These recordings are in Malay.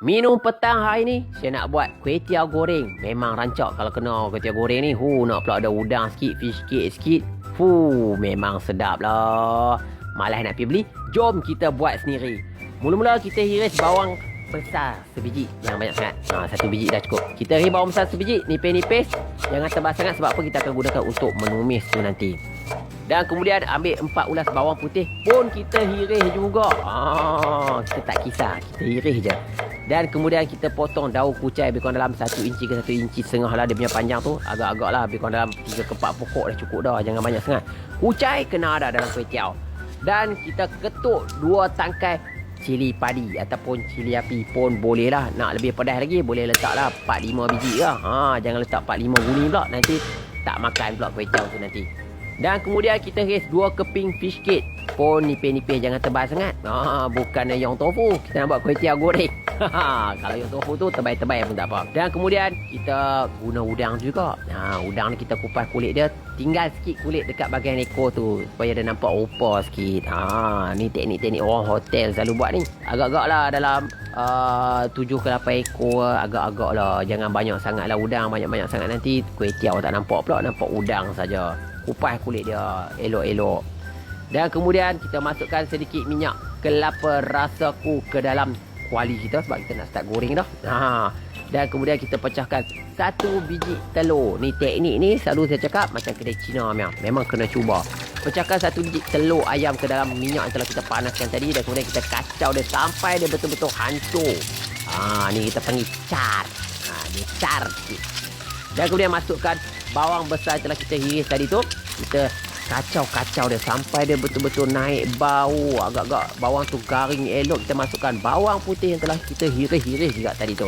Minum petang hari ni, saya nak buat kuih tiaw goreng. Memang rancak kalau kena kuih tiaw goreng ni. Nak pula ada udang sikit, fish sikit. Memang sedap lah. Malas nak pergi beli. Jom kita buat sendiri. Mula-mula kita hiris bawang besar sebiji. Jangan banyak sangat. Satu biji dah cukup. Kita hiris bawang besar sebiji, nipis-nipis. Jangan tebal sangat sebab apa kita akan gunakan untuk menumis tu nanti. Dan kemudian ambil 4 ulas bawang putih pun kita hiris juga. Kita tak kisah, kita hiris je. Dan kemudian kita potong daun kucai lebih kurang dalam 1 inci ke 1 inci setengah lah dia punya panjang tu. Agak-agak lah lebih kurang dalam 3 ke 4 pokok dah cukup dah. Jangan banyak sangat. Kucai kena ada dalam kuih tiaw. Dan kita ketuk 2 tangkai cili padi ataupun cili api pun boleh lah. Nak lebih pedas lagi boleh letak lah 4-5 biji lah. Jangan letak 4-5 guni pula. Nanti tak makan pula kuih tiaw tu nanti. Dan kemudian kita hiris 2 keping fish cake. Pun nipis-nipis, jangan tebal sangat. Bukan yang tofu. Kita nak buat kuih tiaw goreng. Kalau yang tofu tu tebal-tebal pun tak apa. Dan kemudian kita guna udang juga. Udang ni kita kupas kulit dia. Tinggal sikit kulit dekat bahagian ekor tu supaya dia nampak rupa sikit. Ni teknik-teknik orang hotel selalu buat ni. Agak-agak lah dalam 7 ke 8 ekor. Agak-agak lah. Jangan banyak sangat lah udang. Banyak-banyak sangat nanti kuih tiaw tak nampak pula. Nampak udang saja. Kupas kulit dia elok-elok. Dan kemudian kita masukkan sedikit minyak kelapa rasaku ke dalam kuali kita sebab kita nak start goreng dah. Dan kemudian kita pecahkan 1 biji telur. Ni teknik ni selalu saya cakap macam kedai Cina memang kena cuba. Pecahkan 1 biji telur ayam ke dalam minyak yang telah kita panaskan tadi. Dan kemudian kita kacau dia sampai dia betul-betul hancur. Ni kita panggil car. Dia car sikit. Dan kemudian masukkan bawang besar yang telah kita hiris tadi tu. Kita kacau-kacau dia sampai dia betul-betul naik bau. Agak-agak bawang tu garing elok. Kita masukkan bawang putih yang telah kita hiris-hiris juga tadi tu.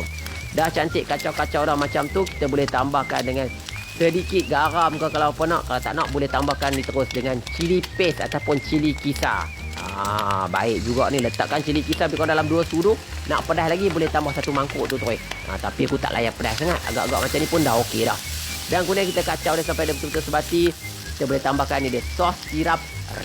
Dah cantik kacau-kacau dah macam tu. Kita boleh tambahkan dengan sedikit garam ke kalau apa nak. Kalau tak nak boleh tambahkan ni terus dengan cili paste ataupun cili kisar. Baik juga ni. Letakkan cili kisar lebih kurang dalam 2 sudu. Nak pedas lagi boleh tambah 1 mangkuk tu terus. Tapi aku tak layan pedas sangat. Agak-agak macam ni pun dah okey dah. Dan kemudian kita kacau dia sampai dia betul-betul sebati. Kita boleh tambahkan ni dia sos sirap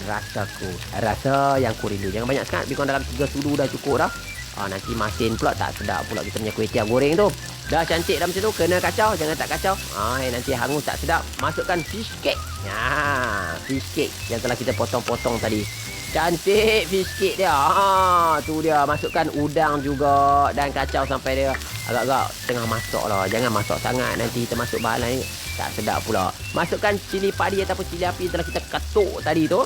rasaku. Rasa yang ku rindu. Jangan banyak sangat. Lebih kurang dalam 3 sudu dah cukup dah. Nanti masin pula tak sedap pula kita punya kuih tiaw goreng tu. Dah cantik dah macam tu. Kena kacau. Jangan tak kacau. Nanti hangus tak sedap. Masukkan fish cake. Fish cake yang telah kita potong-potong tadi. Cantik fish cake dia. Tu dia. Masukkan udang juga. Dan kacau sampai dia agak-agak tengah masak lah. Jangan masak sangat. Nanti kita masuk bahan lain. Tak sedap pula. Masukkan cili padi ataupun cili api yang telah kita ketuk tadi tu.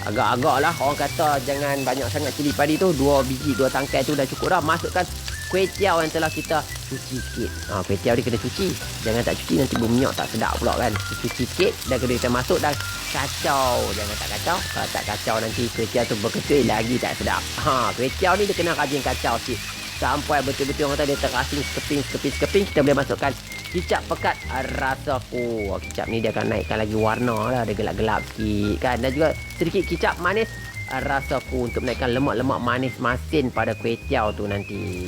Agak-agak lah orang kata jangan banyak sangat cili padi tu. 2 biji, 2 tangkai tu dah cukup dah. Masukkan kuih tiaw yang telah kita cuci sikit. Kuih tiaw ni kena cuci. Jangan tak cuci nanti berminyak tak sedap pula kan. Cuci sikit dan kemudian kita masuk dan kacau. Jangan tak kacau. Kalau tak kacau nanti kuih tiaw tu berketul lagi tak sedap. Kuih tiaw ni dia kena rajin kacau sikit. Sampai betul-betul orang kata dia terasing sekeping. Kita boleh masukkan kicap pekat rasaku. Kicap ni dia akan naikkan lagi warna lah. Dia gelap-gelap sikit kan. Dan juga sedikit kicap manis rasaku untuk menaikkan lemak-lemak manis masin pada kuih tiaw tu nanti.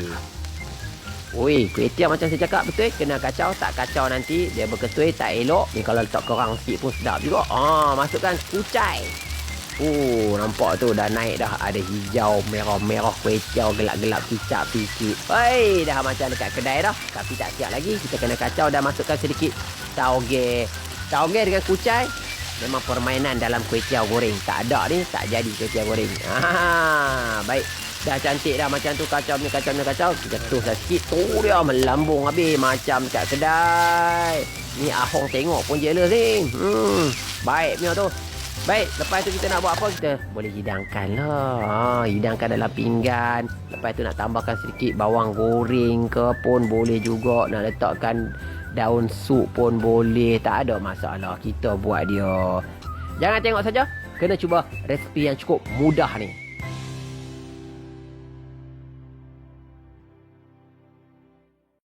Kuih tiaw macam saya cakap betul. Kena kacau. Tak kacau nanti dia berketul tak elok. Ni kalau letak kerang sikit pun sedap juga. Masukkan kucai. Nampak tu dah naik dah. Ada hijau, merah-merah kuih tiaw gelap-gelap kicap sikit. Dah macam dekat kedai dah. Tapi tak siap lagi. Kita kena kacau dan masukkan sedikit tauge. Tauge dengan kucai memang permainan dalam kuih tiaw goreng. Tak ada ni tak jadi kuih tiaw goreng. Baik. Dah cantik dah macam tu. Kacau. Kita tuslah sikit. Tu dia melambung habis macam kat kedai. Ni Ahong tengok pun jealous ni. Baik punya tu. Baik, lepas tu kita nak buat apa? Kita boleh hidangkan lah. Hidangkan dalam pinggan. Lepas tu nak tambahkan sedikit bawang goreng ke pun boleh juga. Nak letakkan daun sup pun boleh. Tak ada masalah. Kita buat dia. Jangan tengok saja. Kena cuba resipi yang cukup mudah ni.